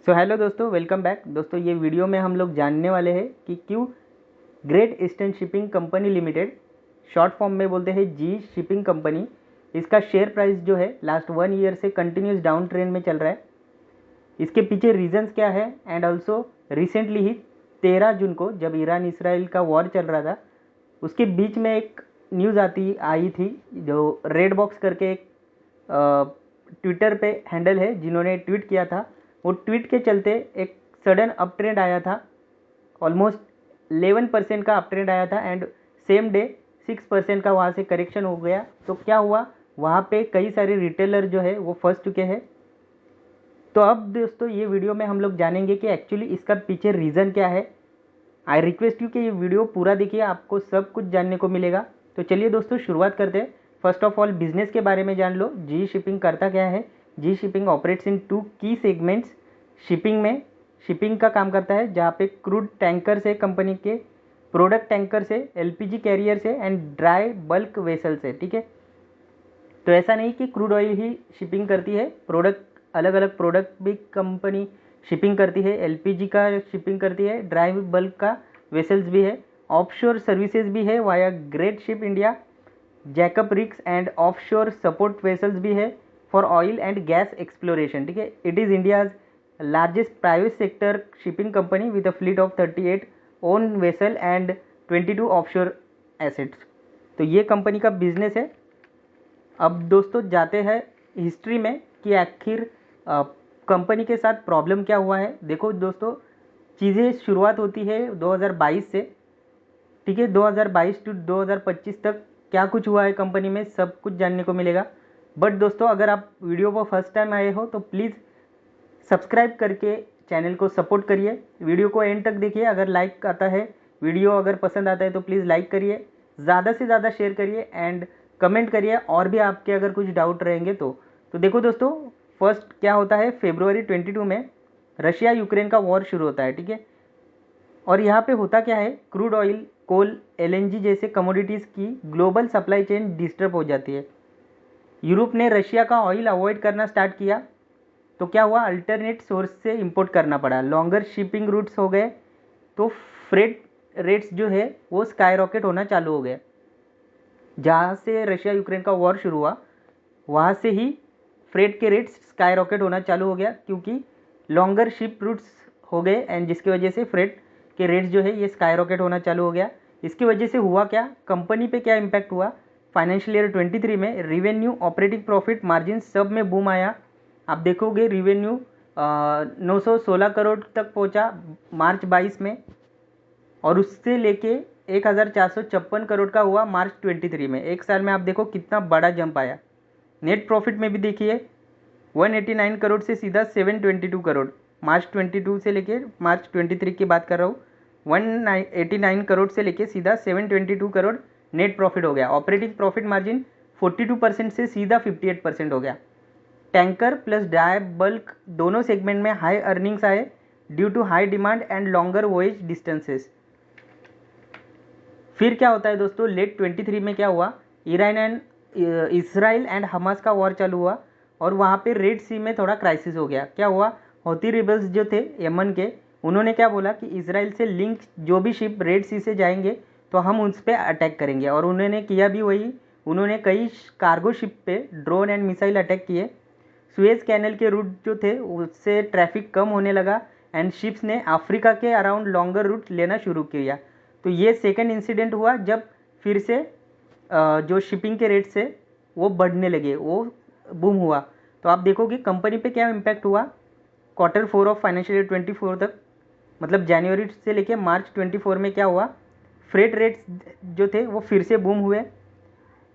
So hello दोस्तों, welcome back. दोस्तों ये वीडियो में हम लोग जानने वाले हैं कि क्यों great eastern shipping company limited, short form में बोलते हैं जी शिपिंग कंपनी, इसका शेयर प्राइस जो है लास्ट 1 ईयर से कंटिन्यूस डाउन ट्रेंड में चल रहा है। इसके पीछे रीजंस क्या है एंड ऑल्सो रिसेंटली ही 13 जून को जब ईरान इसराइल का वॉर चल रहा था, उसके बीच में एक न्यूज़ आई थी जो रेड बॉक्स करके एक ट्विटर पे हैंडल है जिन्होंने ट्वीट किया था। वो ट्वीट के चलते एक सडन अप ट्रेंड आया था, ऑलमोस्ट 11% का अप ट्रेंड आया था एंड सेम डे 6% का वहाँ से करेक्शन हो गया। तो क्या हुआ, वहाँ पे कई सारे रिटेलर जो है वो फंस चुके हैं। तो अब दोस्तों ये वीडियो में हम लोग जानेंगे कि एक्चुअली इसका पीछे रीज़न क्या है। आई रिक्वेस्ट यू कि ये वीडियो पूरा देखिए, आपको सब कुछ जानने को मिलेगा। तो चलिए दोस्तों शुरुआत करते हैं। फर्स्ट ऑफ ऑल बिजनेस के बारे में जान लो, जी शिपिंग करता क्या है। जी शिपिंग ऑपरेट्स इन 2 की सेगमेंट्स। शिपिंग में शिपिंग का काम करता है जहाँ पे क्रूड टैंकर से कंपनी के, प्रोडक्ट टैंकर से, एलपीजी कैरियर से एंड ड्राई बल्क वेसल से। ठीक है, तो ऐसा नहीं कि क्रूड ऑयल ही शिपिंग करती है, प्रोडक्ट अलग अलग प्रोडक्ट भी कंपनी शिपिंग करती है। एलपीजी का शिपिंग करती है, ड्राई बल्क का वेसल्स भी है, ऑफशोर सर्विसेज भी है via great ship India, Jacob rigs and offshore support vessels भी है for oil and gas exploration. ठीक है, it is India's largest private sector shipping company with a fleet of 38 own vessel and 22 offshore assets. तो ये company का business है। अब दोस्तों जाते हैं हिस्ट्री में कि आखिर कंपनी के साथ प्रॉब्लम क्या हुआ है। देखो दोस्तों, चीज़ें शुरुआत होती है 2022 से। ठीक है, 2022 टू 2025 तक क्या कुछ हुआ है कंपनी में, सब कुछ जानने को मिलेगा। बट दोस्तों अगर आप वीडियो पर फर्स्ट टाइम आए हो तो प्लीज़ सब्सक्राइब करके चैनल को सपोर्ट करिए, वीडियो को एंड तक देखिए। अगर लाइक आता है, वीडियो अगर पसंद आता है तो प्लीज़ लाइक करिए, ज़्यादा से ज़्यादा शेयर करिए एंड कमेंट करिए, और भी आपके अगर कुछ डाउट रहेंगे तो देखो दोस्तों, फर्स्ट क्या होता है, February 22 में रशिया यूक्रेन का वॉर शुरू होता है। ठीक है, और यहाँ पे होता क्या है, क्रूड ऑयल, कोल, एलएनजी जैसे कमोडिटीज़ की ग्लोबल सप्लाई चेन डिस्टर्ब हो जाती है। यूरोप ने रशिया का ऑयल अवॉइड करना स्टार्ट किया, तो क्या हुआ, अल्टरनेट सोर्स से इंपोर्ट करना पड़ा, लॉन्गर शिपिंग रूट्स हो गए, तो फ्रेट रेट्स जो है वो स्काई रॉकेट होना चालू हो गए। जहाँ से रशिया यूक्रेन का वॉर शुरू हुआ वहाँ से ही फ्रेट के रेट्स स्काई रॉकेट होना चालू हो गया, क्योंकि लॉन्गर शिप रूट्स हो गए एंड जिसकी वजह से फ्रेट के रेट्स जो है ये स्काई रॉकेट होना चालू हो गया। इसकी वजह से हुआ क्या, कंपनी पे क्या इम्पैक्ट हुआ, फाइनेंशियल ईयर 23 में रिवेन्यू, ऑपरेटिंग प्रॉफिट, मार्जिन सब में बूम आया। आप देखोगे रिवेन्यू 916 करोड़ तक पहुंचा मार्च 22 में, और उससे लेके 1456 करोड़ का हुआ मार्च 23 में। एक साल में आप देखो कितना बड़ा जंप आया। नेट प्रॉफिट में भी देखिए 189 करोड़ से सीधा 722 करोड़, मार्च 22 से लेके मार्च 23 की बात कर रहा हूँ। 189 करोड़ से लेके सीधा 722 करोड़ नेट प्रॉफिट हो गया। ऑपरेटिंग प्रॉफिट मार्जिन 42% से सीधा 58% हो गया। टैंकर प्लस ड्राई बल्क दोनों सेगमेंट में हाई अर्निंग्स आए due to high demand and longer voyage distances. फिर क्या होता है दोस्तों, लेट 23 में क्या हुआ, Iran and Israel and Hamas का वॉर चालू हुआ और वहाँ पे रेड सी में थोड़ा क्राइसिस हो गया। क्या हुआ, हौती रिबल्स जो थे यमन के, उन्होंने क्या बोला कि इसराइल से लिंक जो भी शिप रेड सी से जाएंगे तो हम उस पर अटैक करेंगे, और उन्होंने किया भी वही। उन्होंने कई कार्गो शिप पे ड्रोन एंड मिसाइल अटैक किए। सुएज कैनल के रूट जो थे उससे ट्रैफिक कम होने लगा एंड शिप्स ने अफ्रीका के अराउंड लॉन्गर रूट लेना शुरू किया। तो ये सेकंड इंसिडेंट हुआ जब फिर से जो शिपिंग के रेट से वो बढ़ने लगे, वो बूम हुआ। तो आप देखोगे कंपनी पे क्या इम्पैक्ट हुआ Q4 ऑफ फाइनेंशियल ईयर 24 तक, मतलब जनवरी से लेके मार्च 24 में क्या हुआ, फ्रेट रेट्स जो थे वो फिर से बूम हुए।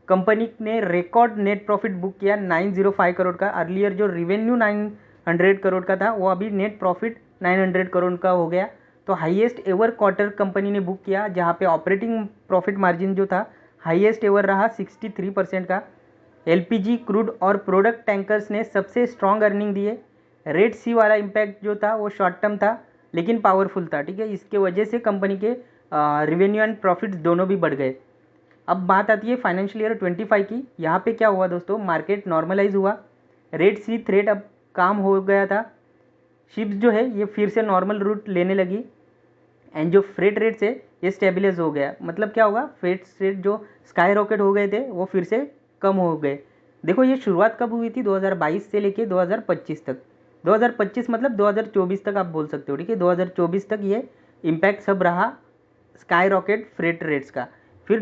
कंपनी ने रिकॉर्ड नेट प्रॉफिट बुक किया 905 करोड़ का। अर्लियर जो रिवेन्यू 900 करोड़ का था वो अभी नेट प्रॉफिट 900 करोड़ का हो गया। तो हाईएस्ट एवर क्वार्टर कंपनी ने बुक किया, जहाँ पे ऑपरेटिंग प्रॉफिट मार्जिन जो था हाईएस्ट एवर रहा 63% का। एलपीजी, क्रूड और प्रोडक्ट टैंकर्स ने सबसे स्ट्रॉन्ग अर्निंग दिए। रेड सी वाला इम्पैक्ट जो था वो शॉर्ट टर्म था लेकिन पावरफुल था। ठीक है, इसके वजह से कंपनी के रिवेन्यू एंड प्रॉफिट्स दोनों भी बढ़ गए। अब बात आती है फाइनेंशियल ईयर 25 की। यहाँ पे क्या हुआ दोस्तों, मार्केट नॉर्मलाइज हुआ, रेड सी थ्रेट अब काम हो गया था, शिप्स जो है ये फिर से नॉर्मल रूट लेने लगी एंड जो फ्रेट रेट्स है ये स्टेबलाइज हो गया। मतलब क्या होगा, फ्रेट रेट जो स्काई रॉकेट हो गए थे वो फिर से कम हो गए। देखो ये शुरुआत कब हुई थी, 2022 से लेके 2025 तक। 2025 मतलब 2024 तक आप बोल सकते हो, ठीक है। 2024 तक ये इम्पैक्ट सब रहा स्काई रॉकेट फ्रेट रेट्स का। फिर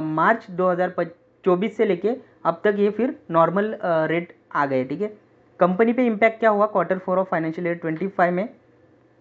मार्च 2024 से लेके अब तक ये फिर नॉर्मल रेट आ गए, ठीक है। कंपनी पे इम्पैक्ट क्या हुआ Q4 ऑफ फाइनेंशियल ईयर 25 में,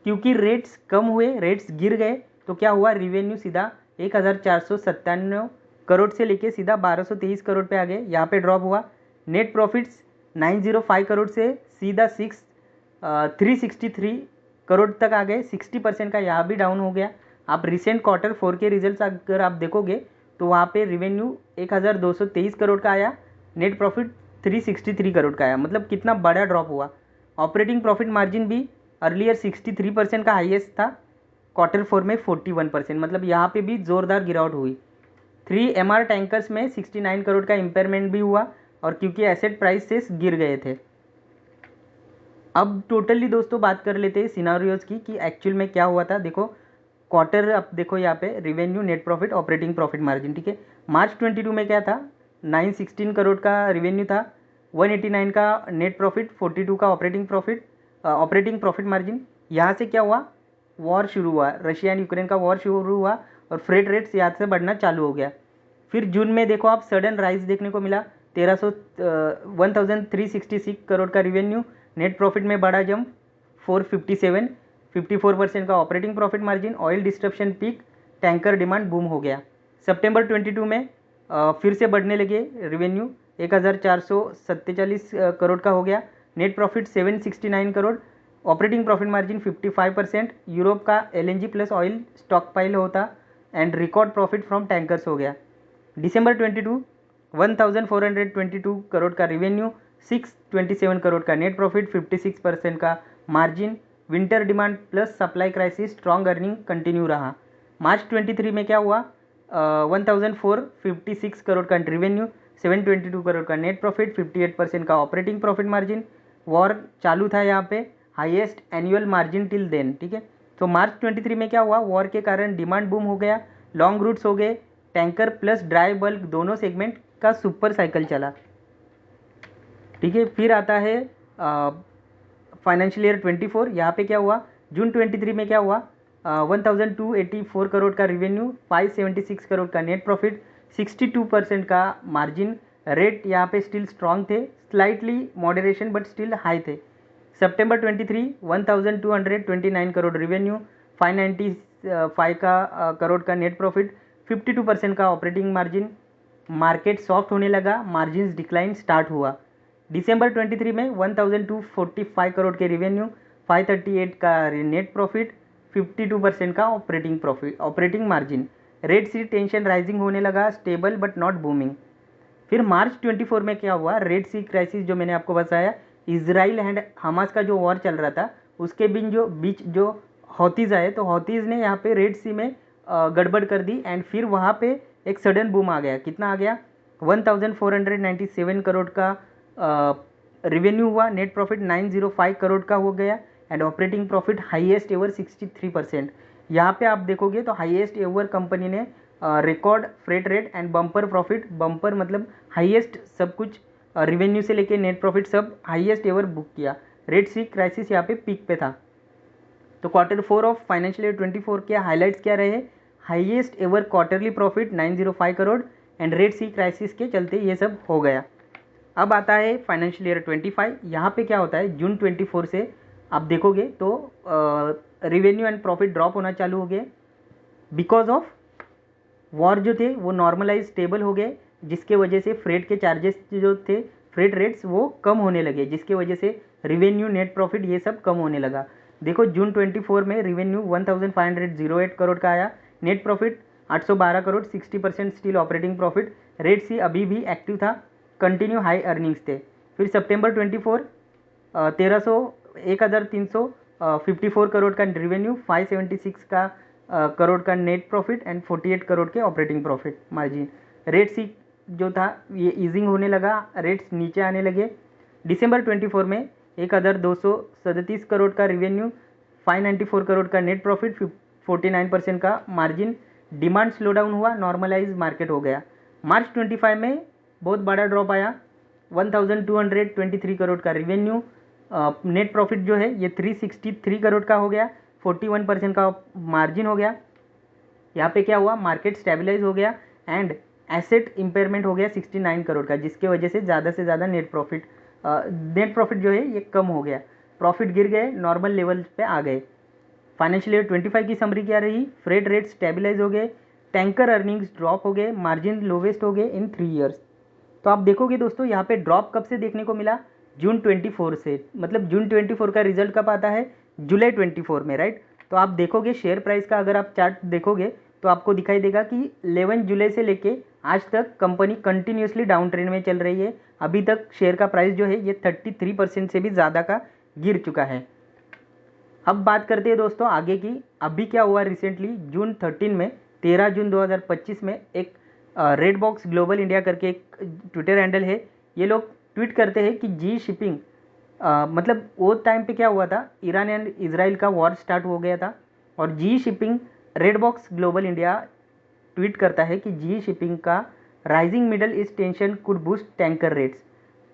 क्योंकि रेट्स कम हुए, रेट्स गिर गए, तो क्या हुआ, रिवेन्यू सीधा 1497 करोड़ से लेके सीधा 1223 करोड़ पे आ गए, यहाँ पे ड्रॉप हुआ। नेट प्रॉफिट्स 905 करोड़ से सीधा 363 करोड़ तक आ गए, 60% का यहाँ भी डाउन हो गया। आप रिसेंट Q4 के रिजल्ट्स अगर आप देखोगे तो वहाँ पे रिवेन्यू 1223 करोड़ का आया, नेट प्रॉफिट 363 करोड़ का आया। मतलब कितना बड़ा ड्रॉप हुआ। ऑपरेटिंग प्रॉफिट मार्जिन भी अर्लियर 63% का हाईएस्ट था, Q4 में 41%, मतलब यहाँ पे भी ज़ोरदार गिरावट हुई। 3MR टैंकर्स में 69 करोड़ का इम्पेयरमेंट भी हुआ, और क्योंकि एसेट प्राइसेस गिर गए थे। अब टोटली दोस्तों बात कर लेते हैं सिनारियोज की कि एक्चुअल में क्या हुआ था। देखो क्वार्टर, अब देखो यहाँ पे revenue, net profit, operating profit margin, ठीक है। मार्च 22 में क्या था, 916 करोड़ का रिवेन्यू था, 189 का नेट प्रॉफिट, 42 का ऑपरेटिंग प्रॉफिट मार्जिन। यहाँ से क्या हुआ, वॉर शुरू हुआ, रशिया एंड यूक्रेन का वॉर शुरू हुआ और फ्रेट रेट्स यहाँ से बढ़ना चालू हो गया। फिर जून में देखो आप सडन राइज देखने को मिला, 1366 करोड़ का रिवेन्यू, नेट प्रॉफिट में बड़ा जंप 457, 54% का operating profit margin, oil disruption peak, tanker demand boom हो गया। सितंबर 22 में फिर से बढ़ने लगे रिवेन्यू, 1447 करोड़ का हो गया, net profit 769 crore, operating profit margin 55%, Europe का LNG plus oil stockpile होता and record profit from tankers हो गया। दिसंबर 22 1422 करोड़ का रिवेन्यू, 627 करोड़ का नेट प्रॉफिट, 56% का margin, winter demand plus supply crisis, strong earning continue रहा। मार्च 23 में क्या हुआ, 1456 करोड़ का रिवेन्यू, 722 करोड़ का नेट प्रॉफिट, 58% का ऑपरेटिंग प्रॉफिट मार्जिन। वॉर चालू था यहाँ पे, highest annual margin till then, ठीक है। तो मार्च 23 में क्या हुआ, वॉर के कारण डिमांड बूम हो गया, लॉन्ग रूट्स हो गए, टैंकर प्लस ड्राई बल्क दोनों सेगमेंट का सुपर साइकिल चला, ठीक है। फिर आता है फाइनेंशियल ईयर 24, यहाँ पे क्या हुआ, जून 23 में क्या हुआ, 1284 करोड़ का रिवेन्यू, 576 करोड़ का नेट प्रॉफिट, 62% का मार्जिन, रेट यहाँ पे स्टिल स्ट्रॉन्ग थे, slightly moderation but still high थे। सितंबर 23 1229 करोड़ रिवेन्यू, 595 करोड़ का नेट प्रॉफिट, 52% का ऑपरेटिंग मार्जिन। मार्केट सॉफ्ट होने लगा, मार्जिन डिक्लाइन स्टार्ट हुआ। दिसंबर 23 में 1245 करोड़ के रिवेन्यू, 538 का नेट प्रॉफिट, 52% का ऑपरेटिंग मार्जिन। रेड सी टेंशन राइजिंग होने लगा, स्टेबल बट नॉट बूमिंग। फिर मार्च 24 में क्या हुआ, रेड सी क्राइसिस जो मैंने आपको बताया, इजराइल एंड हमास का जो वॉर चल रहा था उसके बीच जो हौतीज़ आए, तो हौतीज़ ने यहाँ पे रेड सी में गड़बड़ कर दी एंड फिर वहाँ पे एक सडन बूम आ गया। कितना आ गया, 1497 करोड़ का रिवेन्यू हुआ, नेट प्रॉफिट 905 करोड़ का हो गया and operating profit highest ever 63%। यहाँ पे आप देखोगे तो हाईएस्ट एवर कंपनी ने record freight rate and bumper profit, bumper मतलब हाईएस्ट सब कुछ, रिवेन्यू से लेके नेट प्रॉफिट सब हाईएस्ट एवर बुक किया। रेड सी क्राइसिस यहाँ पे पीक पे था। तो Q4 ऑफ फाइनेंशियल ईयर 24 के हाईलाइट्स क्या रहे, highest ever quarterly profit 905 crore and Red Sea crisis के चलते ये सब हो गया। अब आता है फाइनेंशियल ईयर 25, यहाँ पे क्या होता है, जून 24 से आप देखोगे तो रिवेन्यू एंड प्रॉफिट ड्रॉप होना चालू हो गए बिकॉज ऑफ वॉर जो थे वो नॉर्मलाइज स्टेबल हो गए, जिसके वजह से फ्रेट के चार्जेस जो थे, फ्रेट रेट्स वो कम होने लगे, जिसके वजह से रिवेन्यू, नेट प्रॉफिट ये सब कम होने लगा। देखो जून 24 में रिवेन्यू 1508 करोड़ का आया, net profit 812 crore, 60% still operating profit. Red Sea अभी भी एक्टिव था, कंटिन्यू हाई अर्निंग्स थे। फिर सितंबर 24 1354 करोड़ का रिवेन्यू, 576 का करोड़ का नेट प्रॉफिट एंड 48 करोड़ के operating profit margin. Red Sea जो था ये ईजिंग होने लगा, रेट्स नीचे आने लगे। दिसंबर 24 में 1237 करोड़ का रिवेन्यू, 594 करोड़ का नेट प्रॉफिट, 49% का मार्जिन। डिमांड स्लो डाउन हुआ, नॉर्मलाइज मार्केट हो गया। मार्च 25 में बहुत बड़ा ड्रॉप आया, 1223 करोड़ का रिवेन्यू, नेट प्रॉफिट जो है ये 363 करोड़ का हो गया, 41% का मार्जिन हो गया। यहाँ पे क्या हुआ, मार्केट स्टेबलाइज हो गया एंड एसेट इम्पेयरमेंट हो गया 69 करोड़ का, जिसके वजह से ज़्यादा नेट प्रॉफिट जो है ये कम हो गया, प्रॉफिट गिर गए, नॉर्मल लेवल पे आ गए। फाइनेंशियल ईयर 25 की समरी क्या रही, फ्रेट रेट स्टेबलाइज हो गए, टैंकर अर्निंग्स ड्रॉप हो गए, मार्जिन लोवेस्ट हो गए इन 3 ईयर्स। तो आप देखोगे दोस्तों यहाँ पे ड्रॉप कब से देखने को मिला, जून 24 से, मतलब जून 24 का रिजल्ट कब आता है, जुलाई 24 में, राइट। तो आप देखोगे शेयर प्राइस का अगर आप चार्ट देखोगे तो आपको दिखाई देगा कि 11 जुलाई से लेके आज तक कंपनी कंटिन्यूसली डाउन ट्रेंड में चल रही है। अभी तक शेयर का प्राइस जो है ये 33% से भी ज़्यादा का गिर चुका है। अब बात करते हैं दोस्तों आगे की। अभी क्या हुआ रिसेंटली, जून 13 में, 13 जून 2025 में एक रेड बॉक्स ग्लोबल इंडिया करके एक ट्विटर हैंडल है, ये लोग ट्वीट करते हैं कि जी शिपिंग, मतलब वो टाइम पे क्या हुआ था, ईरान एंड इजराइल का वॉर स्टार्ट हो गया था और G shipping, red box global India tweet करता है कि जी शिपिंग का rising Middle East tension could boost tanker rates.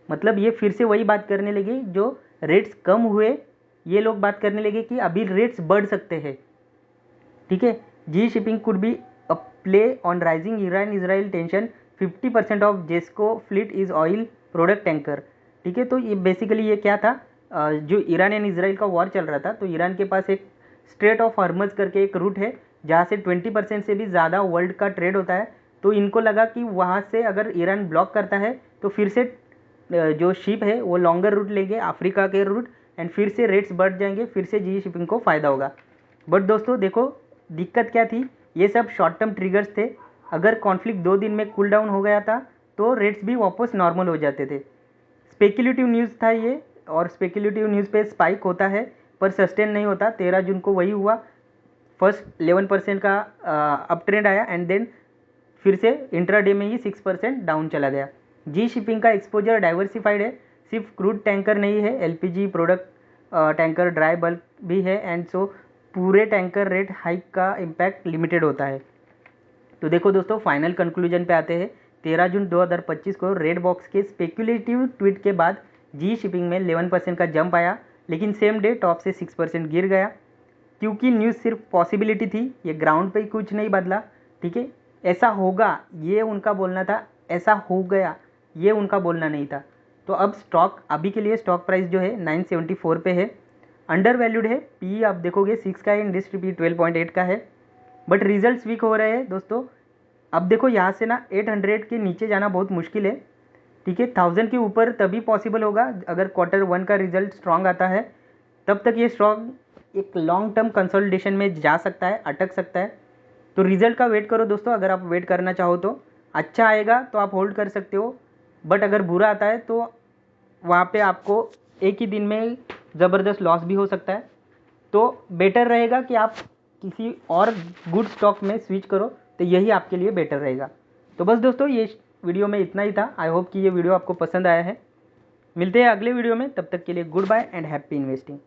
मतलब ये फिर से वही बात करने लगे, जो रेट्स कम हुए ये लोग बात करने लगे कि अभी रेट्स बढ़ सकते हैं, ठीक है। G shipping could be a play on rising Iran Israel tension, 50% of GESCO fleet is oil product tanker, ठीक है। तो ये बेसिकली ये क्या था, जो ईरान एंड इजराइल का वॉर चल रहा था, तो ईरान के पास एक स्ट्रेट ऑफ हॉर्मज करके एक रूट है जहाँ से 20% से भी ज़्यादा वर्ल्ड का ट्रेड होता है। तो इनको लगा कि वहाँ से अगर ईरान ब्लॉक करता है तो फिर से जो शिप है वो लॉन्गर रूट लेंगे, अफ्रीका के रूट, एंड फिर से रेट्स बढ़ जाएंगे, फिर से जी शिपिंग को फ़ायदा होगा। बट दोस्तों देखो दिक्कत क्या थी, ये सब शॉर्ट टर्म ट्रिगर्स थे। अगर कॉन्फ्लिक्ट 2 दिन में कूल डाउन हो गया था तो रेट्स भी वापस नॉर्मल हो जाते थे। स्पेक्युलेटिव न्यूज़ था ये, और स्पेक्युलेटिव न्यूज़ पे स्पाइक होता है पर सस्टेन नहीं होता। 13 जून को वही हुआ, फर्स्ट 11% का अप ट्रेंड आया एंड देन फिर से इंट्राडे में ही 6% डाउन चला गया। जी शिपिंग का एक्सपोजर डाइवर्सिफाइड है, सिर्फ क्रूड टैंकर नहीं है, LPG product tanker, dry bulk भी है, एंड सो पूरे टैंकर रेट हाइक का इम्पैक्ट लिमिटेड होता है। तो देखो दोस्तों फाइनल कंक्लूजन पे आते हैं। 13 जून 2025 को रेड बॉक्स के स्पेक्युलेटिव ट्वीट के बाद जी शिपिंग में 11% का जंप आया, लेकिन सेम डे टॉप से 6% गिर गया, क्योंकि न्यूज़ सिर्फ पॉसिबिलिटी थी, ये ग्राउंड पे कुछ नहीं बदला, ठीक है। ऐसा होगा ये उनका बोलना था, ऐसा हो गया ये उनका बोलना नहीं था। तो अब स्टॉक, अभी के लिए स्टॉक प्राइस जो है 974 पे है, अंडर वैल्यूड है। पी आप देखोगे 6 का है, इंडस्ट्री पी 12.8 का है, बट रिजल्ट्स वीक हो रहे हैं दोस्तों। अब देखो यहाँ से ना 800 के नीचे जाना बहुत मुश्किल है, ठीक है। 1000 के ऊपर तभी पॉसिबल होगा अगर Q1 का रिजल्ट स्ट्रांग आता है, तब तक ये स्टॉक एक लॉन्ग टर्म कंसोलिडेशन में जा सकता है, अटक सकता है। तो रिजल्ट का वेट करो दोस्तों, अगर आप वेट करना चाहो तो। अच्छा आएगा तो आप होल्ड कर सकते हो, बट अगर बुरा आता है तो वहाँ पे आपको एक ही दिन में ज़बरदस्त लॉस भी हो सकता है। तो बेटर रहेगा कि आप किसी और गुड स्टॉक में स्विच करो, तो यही आपके लिए बेटर रहेगा। तो बस दोस्तों ये वीडियो में इतना ही था। आई होप कि ये वीडियो आपको पसंद आया है। मिलते हैं अगले वीडियो में, तब तक के लिए good bye and happy investing.